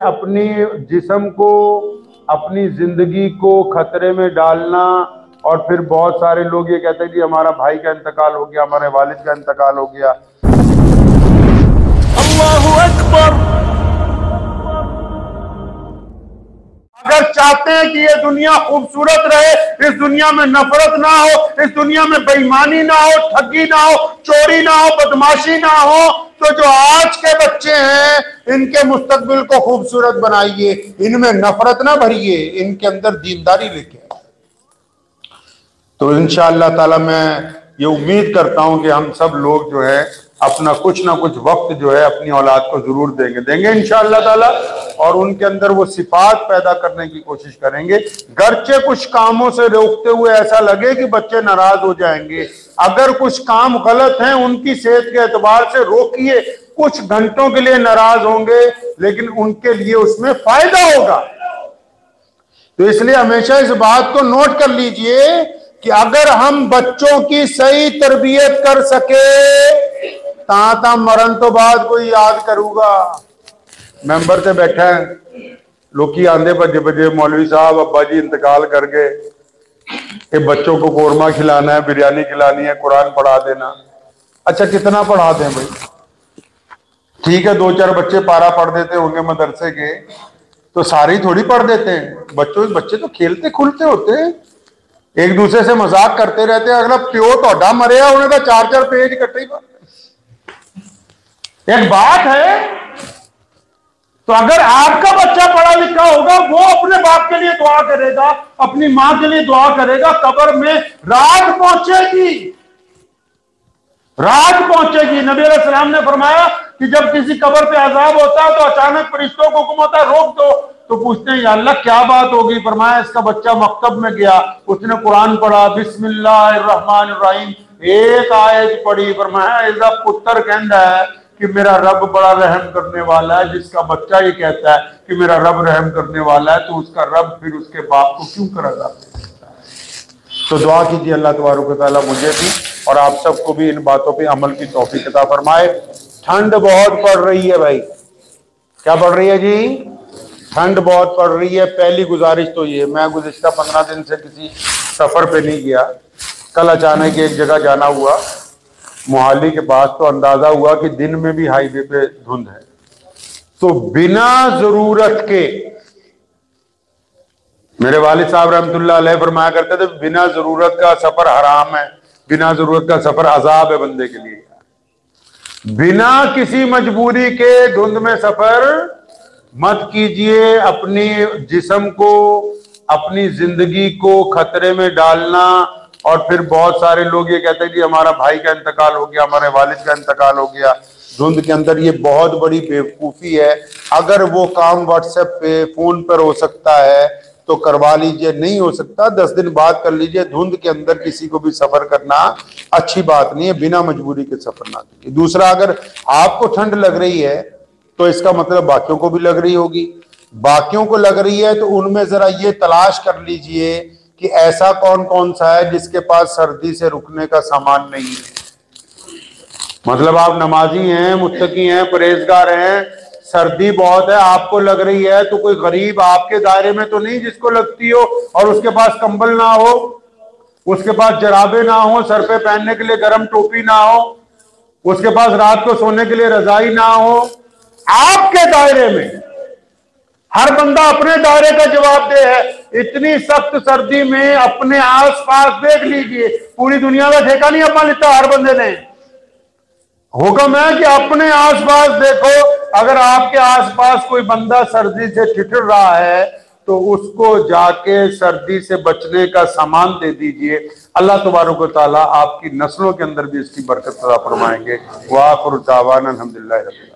अपनी जिस्म को, अपनी जिंदगी को खतरे में डालना। और फिर बहुत सारे लोग ये कहते हैं कि हमारा भाई का इंतकाल हो गया, हमारे वालिद का इंतकाल हो गया। अल्लाहु अकबर। अगर चाहते हैं कि ये दुनिया खूबसूरत रहे, इस दुनिया में नफरत ना हो, इस दुनिया में बेईमानी ना हो, ठगी ना हो, चोरी ना हो, बदमाशी ना हो, तो जो आज के बच्चे हैं इनके मुस्तकबिल को खूबसूरत बनाइए, इनमें नफरत ना भरिए, इनके अंदर दीनदारी लेके। तो इंशाअल्लाह ताला मैं ये उम्मीद करता हूं कि हम सब लोग जो है अपना कुछ ना कुछ वक्त जो है अपनी औलाद को जरूर देंगे इंशाअल्लाह ताला, और उनके अंदर वो सिफात पैदा करने की कोशिश करेंगे। गर्चे कुछ कामों से रोकते हुए ऐसा लगे कि बच्चे नाराज हो जाएंगे, अगर कुछ काम गलत हैं उनकी सेहत के एतबार से रोकिए। कुछ घंटों के लिए नाराज होंगे लेकिन उनके लिए उसमें फायदा होगा। तो इसलिए हमेशा इस बात को नोट कर लीजिए कि अगर हम बच्चों की सही तरबियत कर सके ता मरण तो बाद कोई याद करूंगा। मेंबर से बैठा है लोग आंदे भजे भजे, मौलवी साहब अब्बा जी इंतकाल कर गए, कि बच्चों को कोरमा खिलाना है, बिरयानी खिलानी है, कुरान पढ़ा देना। अच्छा कितना पढ़ा दें भाई? ठीक है, 2-4 बच्चे पारा पढ़ देते होंगे मदरसे के, तो सारी थोड़ी पढ़ देते हैं। बच्चे तो खेलते खुलते होते हैं, एक दूसरे से मजाक करते रहते हैं। अगला प्यो तोड़ा मरे उन्हें तो 4-4 पेज इकट्ठे ही पढ़ते। एक बात है, तो अगर आपका बच्चा पढ़ा लिखा होगा वो अपने बाप के लिए दुआ करेगा, अपनी मां के लिए दुआ करेगा, कब्र में रात पहुंचेगी, रात पहुंचेगी। नबी अलैहि सलाम ने फरमाया कि जब किसी कब्र पे अजाब होता है तो अचानक फरिश्तों को हुक्म होता है रोक दो, तो पूछते हैं या अल्लाह क्या बात होगी? फरमाया इसका बच्चा मकतब में गया, उसने कुरान पढ़ा, बिस्मिल्लाहिर्रहमानिर्रहीम एक आयत पढ़ी, फरमाया इसका पुत्र कहता है कि मेरा रब बड़ा रहम करने वाला है। जिसका बच्चा ये कहता है कि मेरा रब रहम करने वाला है, तो उसका रब फिर उसके बाप को क्यों करेगा? तो दुआ कीजिए अल्लाह तबारक व तआला मुझे भी और आप सबको भी इन बातों पे अमल की तौफीक अता फरमाए। ठंड बहुत पड़ रही है भाई। क्या पड़ रही है जी? ठंड बहुत पड़ रही है। पहली गुजारिश तो ये, मैं गुज़िश्ता 15 दिन से किसी सफर पे नहीं गया। कल अचानक एक जगह जाना हुआ मोहाली के पास, तो अंदाजा हुआ कि दिन में भी हाईवे पे धुंध है। तो बिना जरूरत के, मेरे वालिद साहब रहमतुल्लाह अलैह फरमाया करते थे बिना जरूरत का सफर हराम है, बिना जरूरत का सफर अजाब है बंदे के लिए। बिना किसी मजबूरी के धुंध में सफर मत कीजिए। अपनी जिस्म को, अपनी जिंदगी को खतरे में डालना। और फिर बहुत सारे लोग ये कहते हैं कि हमारा भाई का इंतकाल हो गया, हमारे वालिद का इंतकाल हो गया धुंध के अंदर। ये बहुत बड़ी बेवकूफ़ी है। अगर वो काम व्हाट्सएप पे फोन पर हो सकता है तो करवा लीजिए, नहीं हो सकता 10 दिन बाद कर लीजिए। धुंध के अंदर किसी को भी सफर करना अच्छी बात नहीं है, बिना मजबूरी के सफर ना कीजिए। दूसरा, अगर आपको ठंड लग रही है तो इसका मतलब बाकियों को भी लग रही होगी। बाकियों को लग रही है तो उनमें जरा ये तलाश कर लीजिए कि ऐसा कौन कौन सा है जिसके पास सर्दी से रुकने का सामान नहीं है। मतलब आप नमाजी हैं, मुत्तकी हैं, परहेजगार हैं, सर्दी बहुत है, आपको लग रही है, तो कोई गरीब आपके दायरे में तो नहीं जिसको लगती हो और उसके पास कंबल ना हो, उसके पास जराबे ना हो, सर पे पहनने के लिए गर्म टोपी ना हो, उसके पास रात को सोने के लिए रजाई ना हो। आपके दायरे में हर बंदा अपने दायरे का जवाबदेह है। इतनी सख्त सर्दी में अपने आसपास देख लीजिए, पूरी दुनिया का ठेका नहीं अपना लिखा हर बंदे ने। हुक्म है कि अपने आसपास देखो, अगर आपके आसपास कोई बंदा सर्दी से ठिठुर रहा है तो उसको जाके सर्दी से बचने का सामान दे दीजिए। अल्लाह तबारक व तआला आपकी नस्लों के अंदर भी इसकी बरकत अता फरमाएंगे। व आखिरु दावाना अल्हम्दुलिल्लाहि रब्बिल आलमीन।